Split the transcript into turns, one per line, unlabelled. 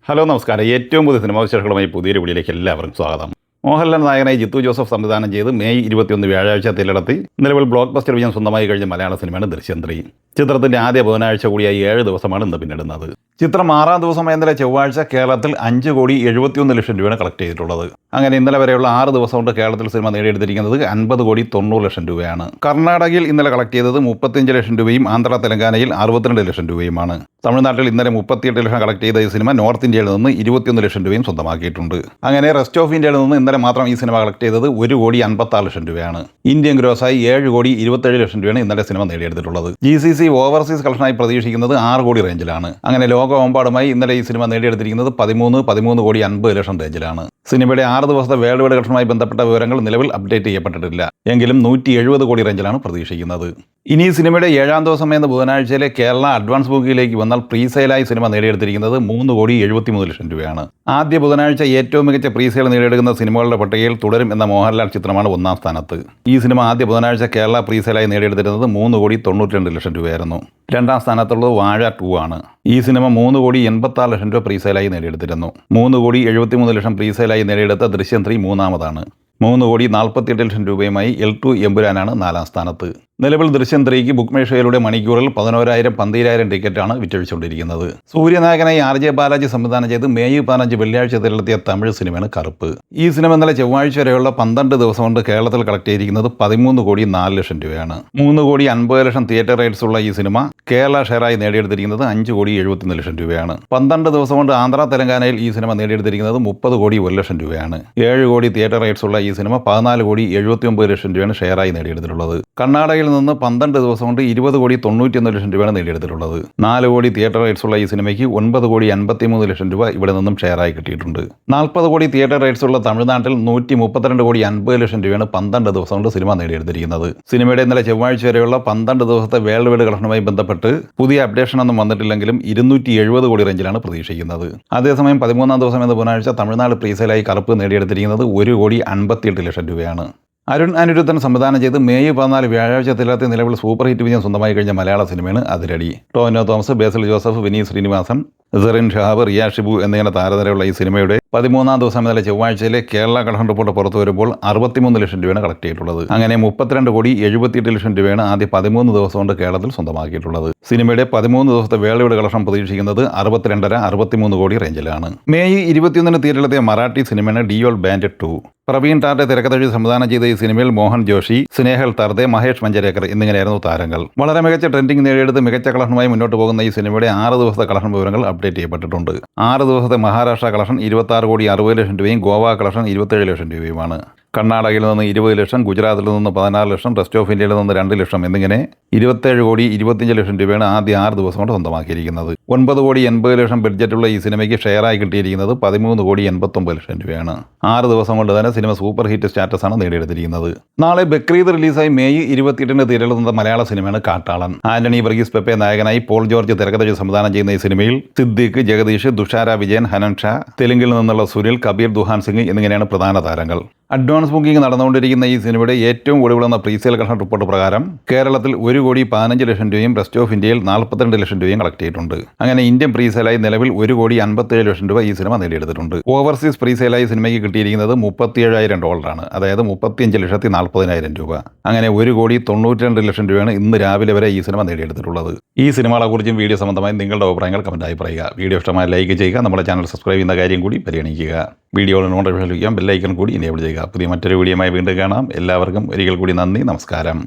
Hello നമസ്കാരം. ഏറ്റവും പുതിയ സിനിമാ വിശേഷങ്ങളുമായി പുതിയൊരു വീഡിയോയിലേക്ക് എല്ലാവർക്കും സ്വാഗതം. മോഹൻലാൽ നായകനായി ജിത്തു ജോസഫ് സംവിധാനം ചെയ്ത് മെയ് 21 വ്യാഴാഴ്ച തിരഞ്ഞെടുത്തി നിലവിൽ ബ്ലോക്ക് ബസ്റ്റർ വിജയം സ്വന്തമായി കഴിഞ്ഞ മലയാള സിനിമയാണ് ദൃശ്യം 3. ചിത്രത്തിന്റെ ആദ്യ ബുധനാഴ്ച കൂടിയായി 7 ദിവസമാണ് ഇന്ന് പിന്നിടുന്നത്. ചിത്രം 6-ാം ദിവസമായ ഇന്നലെ ചൊവ്വാഴ്ച കേരളത്തിൽ 5,71,00,000 രൂപയാണ് കളക്ട് ചെയ്തിട്ടുള്ളത്. അങ്ങനെ ഇന്നലെ വരെയുള്ള 6 ദിവസം കൊണ്ട് കേരളത്തിൽ സിനിമ നേടിയെടുത്തിരിക്കുന്നത് 50,90,00,000 രൂപയാണ്. കർണാടകയിൽ ഇന്നലെ കളക്ട് ചെയ്തത് 35 ലക്ഷം രൂപയും ആന്ധ്ര തെലങ്കാനയിൽ 62 ലക്ഷം രൂപയുമാണ്. തമിഴ്നാട്ടിൽ ഇന്നലെ 38 ലക്ഷം കളക്ട് ചെയ്ത ഈ സിനിമ നോർത്ത് ഇന്ത്യയിൽ നിന്ന് 21 ലക്ഷം രൂപയും സ്വന്തമാക്കിയിട്ടുണ്ട്. അങ്ങനെ റെസ്റ്റ് ഓഫ് ഇന്ത്യയിൽ നിന്ന് ഇന്നലെ മാത്രം ഈ സിനിമ കളക്ട് ചെയ്തത് 1,56,00,000 രൂപയാണ്. ഇന്ത്യൻ ഗ്രോസായി 7,27 ലക്ഷം രൂപയാണ് ഇന്നലെ സിനിമ നേടിയെടുത്തിട്ടുള്ളത്. GCC ഓവർസീസ് കളക്ഷനായി പ്രതീക്ഷിക്കുന്നത് 6 കോടി റേഞ്ചിലാണ്. അങ്ങനെ ലോകമെമ്പാടുമായി ഇന്നലെ ഈ സിനിമ നേടിയെടുത്തിരിക്കുന്നത് 13,50,00,000 റേഞ്ചിലാണ്. സിനിമയുടെ 6 ദിവസത്തെ വേൾഡ് വൈഡ് കളക്ഷനുമായി ബന്ധപ്പെട്ട വിവരങ്ങൾ നിലവിൽ അപ്ഡേറ്റ് ചെയ്യപ്പെട്ടിട്ടില്ല. എങ്കിലും 170 കോടി റേഞ്ചിലാണ് പ്രതീക്ഷിക്കുന്നത്. ഇനി സിനിമയുടെ 7-ാം ദിവസം എന്ന ബുധനാഴ്ചയിലെ കേരള അഡ്വാൻസ് ബുക്കിംഗിലേക്ക് വന്നാൽ പ്രീസെയിലായി സിനിമ നേടിയെടുത്തിരിക്കുന്നത് 3,73,00,000 രൂപയാണ്. ആദ്യ ബുധനാഴ്ച ഏറ്റവും മികച്ച പ്രീസെയിൽ നേടിയെടുക്കുന്ന സിനിമകളുടെ പട്ടികയിൽ തുടരും എന്ന മോഹൻലാൽ ചിത്രമാണ് 1-ാം സ്ഥാനത്ത്. ഈ സിനിമ ആദ്യ ബുധനാഴ്ച കേരള പ്രീസെയിലായി നേടിയെടുത്തിരുന്നത് 3,92,00,000 രൂപയായിരുന്നു. 2-ാം സ്ഥാനത്തുള്ളത് വാഴ 2 ആണ്. ഈ സിനിമ 3,86,00,000 രൂപ പ്രീസെയിലായി നേടിയെടുത്തിരുന്നു. 3,73,00,000 പ്രീസെയിലായി നേടിയെടുത്ത ദൃശ്യം 3 മൂന്നാമതാണ്. 3,48,00,000 രൂപയുമായി L2 എമ്പുരാനാണ് 4-ാം സ്ഥാനത്ത്. നിലവിൽ ദൃശ്യം 3ക്ക് ബുക്ക് മൈ ഷോയിലൂടെ മണിക്കൂറിൽ 11,000-12,000 ടിക്കറ്റാണ് വിറ്റഴിച്ചുകൊണ്ടിരിക്കുന്നത്. സൂര്യനായകനായി RJ ബാലാജി സംവിധാനം ചെയ്ത് മെയ് 15 വെള്ളിയാഴ്ച തിരഞ്ഞെടുത്തിയ തമിഴ് സിനിമയാണ് കറുപ്പ്. ഈ സിനിമ ഇന്നലെ ചൊവ്വാഴ്ച വരെയുള്ള 12 ദിവസം കൊണ്ട് കേരളത്തിൽ കളക്ട് ചെയ്തിരിക്കുന്നത് 13,04,00,000 രൂപയാണ്. 3,50,00,000 തിയേറ്റർ റൈറ്റ്സ് ഉള്ള ഈ സിനിമ കേരള ഷെയറായി നേടിയെടുത്തിരിക്കുന്നത് 5,71,00,000 രൂപയാണ്. 12 ദിവസം കൊണ്ട് ആന്ധ്ര തെലങ്കാനയിൽ ഈ സിനിമ നേടിയെടുത്തിരിക്കുന്നത് 30,01,00,000 രൂപയാണ്. 7 കോടി തിയേറ്റർ റൈറ്റ്സ് ഉള്ള ഈ സിനിമ 14,79,00,000 രൂപയാണ് ഷെയറായി നേടിയെടുത്തിട്ടുള്ളത്. കർണാടകയിൽ നിന്ന് 12 ദിവസം കൊണ്ട് 20,91,00,000 രൂപയാണ് നേടിയെടുത്തിട്ടുള്ളത്. 4 കോടി തിയേറ്റർ റൈറ്റ്സ് ഉള്ള ഈ സിനിമയ്ക്ക് 9,53,00,000 രൂപ ഇവിടെ നിന്നും ഷെയറായി കിട്ടിയിട്ടുണ്ട്. 40 കോടി തിയേറ്റർ റൈറ്റ്സ് ഉള്ള തമിഴ്നാട്ടിൽ 132,50,00,000 രൂപയാണ് 12 ദിവസം കൊണ്ട് സിനിമ നേടിയെടുത്തിരിക്കുന്നത്. സിനിമയുടെ ഇന്നലെ ചൊവ്വാഴ്ച വരെയുള്ള 12 ദിവസത്തെ വേൾഡ് വൈഡ് കളക്ഷനുമായി ബന്ധപ്പെട്ട് പുതിയ അപ്ഡേഷൻ ഒന്നും വന്നിട്ടില്ലെങ്കിലും 270 കോടി റേഞ്ചിലാണ് പ്രതീക്ഷിക്കുന്നത്. അതേസമയം 13-ാം ദിവസം എന്ന ബുധനാഴ്ച തമിഴ്നാട് പ്രീസെയിലായി കറുപ്പ് നേടിയെടുത്തിരിക്കുന്നത് 1,58,00,000 രൂപയാണ്. അരുൺ അനിരുദ്ധൻ സംവിധാനം ചെയ്ത് മെയ് 14 വ്യാഴാഴ്ച തിരഞ്ഞെടുത്ത് നിലവിൽ സൂപ്പർ ഹിറ്റ് വിജയം സ്വന്തമായി കഴിഞ്ഞ മലയാള സിനിമയാണ് അതിരടി. ടോവിനോ തോമസ്, ബേസിൽ ജോസഫ്, വിനീത് ശ്രീനിവാസൻ, സെറിൻ ഷഹാബ്, റിയ ഷിബു എന്നിങ്ങനെ താരനിരയുള്ള ഈ സിനിമയുടെ 13-ാം ദിവസം ഇന്നലെ ചൊവ്വാഴ്ചയിലെ കേരള കളക്ഷൻ റിപ്പോർട്ട് പുറത്തു വരുമ്പോൾ 63 ലക്ഷം രൂപയാണ് കളക്ട് ചെയ്തിട്ടുള്ളത്. അങ്ങനെ 32,78,00,000 രൂപയാണ് ആദ്യ 13 ദിവസം കൊണ്ട് കേരളത്തിൽ സ്വന്തമാക്കിയിട്ടുള്ളത്. സിനിമയുടെ 13 ദിവസത്തെ വേൾഡ് വൈഡ് കളക്ഷൻ പ്രതീക്ഷിക്കുന്നത് 62.5-63 കോടി റേഞ്ചിലാണ്. മെയ് 21 തിയേറ്ററിലെത്തിയ മറാഠി സിനിമയാണ് ഡിയോൾ ബാൻഡ് 2. പ്രവീൺ ടാറ്റെ തിരക്കഥെഴുതി സംവിധാനം ചെയ്ത ഈ സിനിമയിൽ മോഹൻ ജോഷി, സ്നേഹൽ തർദെ, മഹേഷ് മഞ്ചരേക്കർ എന്നിങ്ങനെയായിരുന്നു താരങ്ങൾ. വളരെ മികച്ച ട്രെൻഡിംഗ് നേടിയെടുത്ത് മികച്ച കളക്ഷനുമായി മുന്നോട്ട് പോകുന്ന ഈ സിനിമയുടെ 6 ദിവസത്തെ കളക്ഷൻ വിവരങ്ങൾ അപ്ഡേറ്റ് ചെയ്യപ്പെട്ടിട്ടുണ്ട്. 6 ദിവസത്തെ മഹാരാഷ്ട്ര കളക്ഷൻ 26,60,00,000 രൂപയും ഗോവ കളക്ഷൻ 27 ലക്ഷം രൂപയുമാണ്. കർണാടകയിൽ നിന്ന് 20 ലക്ഷം, ഗുജറാത്തിൽ നിന്ന് 16 ലക്ഷം, റെസ്റ്റ് ഓഫ് ഇന്ത്യയിൽ നിന്ന് 2 ലക്ഷം എന്നിങ്ങനെ 27,25,00,000 രൂപയാണ് ആദ്യ 6 ദിവസം കൊണ്ട് സ്വന്തമാക്കിയിരിക്കുന്നത്. 9,80,00,000 ബഡ്ജറ്റുള്ള ഈ സിനിമയ്ക്ക് ഷെയറായി കിട്ടിയിരിക്കുന്നത് 13,89,00,000 രൂപയാണ്. 6 ദിവസം കൊണ്ട് തന്നെ സിനിമ സൂപ്പർ ഹിറ്റ് സ്റ്റാറ്റസ് ആണ് നേടിയെടുത്തിരിക്കുന്നത്. നാളെ ബക്രീദ് റിലീസായി മെയ് 28 തിരഞ്ഞെടുത്ത മലയാള സിനിമയാണ് കാട്ടാളൻ. ആന്റണി വർഗീസ് പെപ്പെ നായകനായി പോൾ ജോർജ് തിരക്കഥെഴുതി സംവിധാനം ചെയ്യുന്ന ഈ സിനിമയിൽ സിദ്ദീഖ്, ജഗദീഷ്, തുഷാര വിജയൻ, ഹനൻ ഷാ, തെലുങ്കിൽ നിന്നുള്ള സുനിൽ, കബീർ ദുഹാൻ സിംഗ് എന്നിങ്ങനെയാണ് പ്രധാന താരങ്ങൾ. അഡ്വാൻസ് ബുക്കിംഗ് നടന്നുകൊണ്ടിരിക്കുന്ന ഈ സിനിമയുടെ ഏറ്റവും ഒടുവിലെന്ന പ്രീസെയിൽ കളക്ഷൻ റിപ്പോർട്ട് പ്രകാരം കേരളത്തിൽ 1,15,00,000 രൂപയും റെസ്റ്റ് ഓഫ് ഇന്ത്യയിൽ 42 ലക്ഷം രൂപയും കളക്ട് ചെയ്തിട്ടുണ്ട്. അങ്ങനെ ഇന്ത്യൻ പ്രീസെയിലായി നിലവിൽ 1,57,00,000 രൂപ ഈ സിനിമ നേടിയെടുത്തിട്ടുണ്ട്. ഓവർസീസ് പ്രീസെയിലായി സിനിമയ്ക്ക് കിട്ടിയിരിക്കുന്നത് $37,000 അതായത് 35,40,000 രൂപ. അങ്ങനെ 1,92,00,000 രൂപയാണ് ഇന്ന് രാവിലെ വരെ ഈ സിനിമ നേടിയെടുത്തിട്ടുള്ളത്. ഈ സിനിമകളെക്കുറിച്ചും വീഡിയോ സംബന്ധമായി നിങ്ങളുടെ അഭിപ്രായങ്ങൾ കമൻറ്റായി പറയുക. വീഡിയോ ഇഷ്ടമായി ലൈക്ക് ചെയ്യുക. നമ്മുടെ ചാനൽ സബ്സ്ക്രൈബ് ചെയ്യുന്ന കാര്യം കൂടി പരിഗണിക്കുക. വീഡിയോയുടെ നോട്ടിഫിക്കേഷൻ ലഭിക്കാൻ ബെല്ലൈക്കൺ കൂടി എനേബിൾ ചെയ്യുക. പുതിയ മറ്റൊരു വീഡിയോയുമായി വീണ്ടും കാണാം. എല്ലാവർക്കും ഒരിക്കൽ കൂടി നന്ദി, നമസ്കാരം.